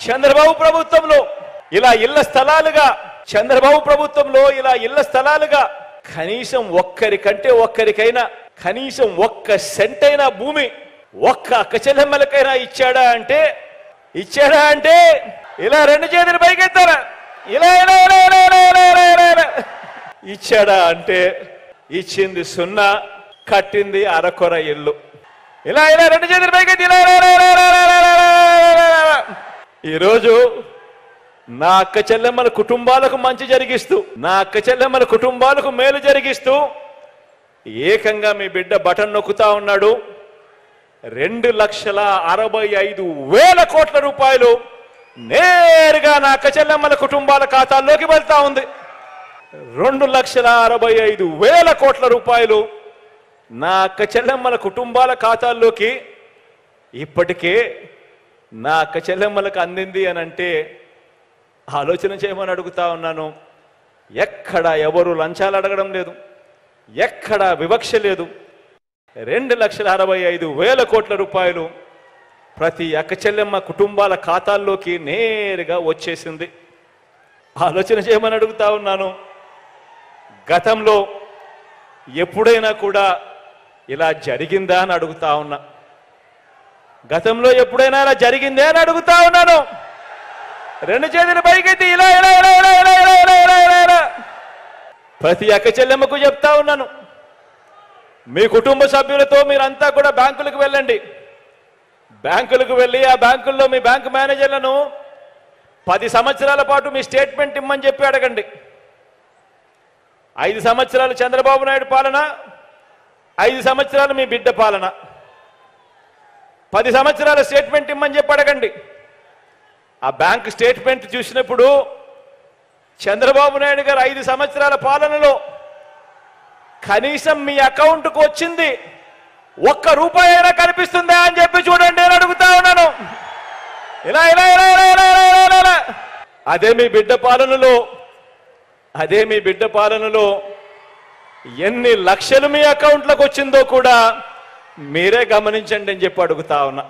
చంద్రబాబు ప్రభుత్వంలో ఇలా ఇళ్ల స్థలాలుగా, చంద్రబాబు ప్రభుత్వంలో ఇలా ఇళ్ల స్థలాలుగా కనీసం ఒక్కరికైనా కనీసం ఒక్క సెంటైనా భూమి ఒక్క అక్క చెల్లెమ్మలకైనా ఇచ్చాడా అంటే ఇలా రెండు చేతులు పైకెత్తారా, ఇలా ఇలా ఇలా ఇలా ఇలా ఇలా ఇలా ఇచ్చాడా అంటే ఇచ్చింది సున్నా, కట్టింది అరకొర ఇల్లు. ఇలా ఇలా రెండు చేతులు పైకెత్తి ఇలా ఈరోజు నా అక్క చెల్లెమ్మల కుటుంబాలకు మంచి జరిగిస్తూ, నా అక్క చెల్లెమ్మల కుటుంబాలకు మేలు జరిగిస్తూ ఏకంగా మీ బిడ్డ బటన్ నొక్కుతా ఉన్నాడు. 2,65,000 కోట్ల రూపాయలు నేరుగా నా అక్క చెల్లెమ్మల కుటుంబాల ఖాతాల్లోకి వెళ్తా ఉంది. 2,65,000 కోట్ల రూపాయలు నా అక్క చెల్లెమ్మల కుటుంబాల ఖాతాల్లోకి ఇప్పటికే నా అక్క చెల్లెమ్మలకు అందింది అని అంటే ఆలోచన చేయమని అడుగుతా ఉన్నాను. ఎక్కడ ఎవరు లంచాలు అడగడం లేదు, ఎక్కడ వివక్ష లేదు. 2,65,000 కోట్ల రూపాయలు ప్రతి అక్క చెల్లెమ్మ కుటుంబాల ఖాతాల్లోకి నేరుగా వచ్చేసింది. ఆలోచన చేయమని అడుగుతా ఉన్నాను. గతంలో ఎప్పుడైనా కూడా ఇలా జరిగిందా అని అడుగుతా ఉన్నా. గతంలో ఎప్పుడైనా ఇలా జరిగిందే అని అడుగుతా ఉన్నాను. రెండు చేతులు పైకెత్తి ఇలా ఇలా ఇలా ఇలా ఇలా ఇలా ఇలా ఇలా ఇలా ప్రతి అక్క చెల్లెమ్మకు చెప్తా ఉన్నాను, మీ కుటుంబ సభ్యులతో మీరంతా కూడా బ్యాంకులకు వెళ్ళండి. బ్యాంకులకు వెళ్ళి ఆ బ్యాంకుల్లో మీ బ్యాంకు మేనేజర్లను 10 సంవత్సరాల పాటు మీ స్టేట్మెంట్ ఇమ్మని చెప్పి అడగండి. 5 సంవత్సరాలు చంద్రబాబు నాయుడు పాలన, 5 సంవత్సరాలు మీ బిడ్డ పాలన. 10 సంవత్సరాల స్టేట్మెంట్ ఇమ్మని చెప్పి అడగండి. ఆ బ్యాంక్ స్టేట్మెంట్ చూసినప్పుడు చంద్రబాబు నాయుడు గారు 5 సంవత్సరాల పాలనలో కనీసం మీ అకౌంట్కు వచ్చింది 1 రూపాయి అయినా కనిపిస్తుందా అని చెప్పి చూడండి అని అడుగుతా ఉన్నాను. ఇలా ఇలా ఇలా ఇలా ఇలా ఇలా అదే మీ బిడ్డ పాలనలో ఎన్ని లక్షలు మీ అకౌంట్లకు వచ్చిందో కూడా మీరే గమనించండి అని చెప్పి అడుగుతా ఉన్నా.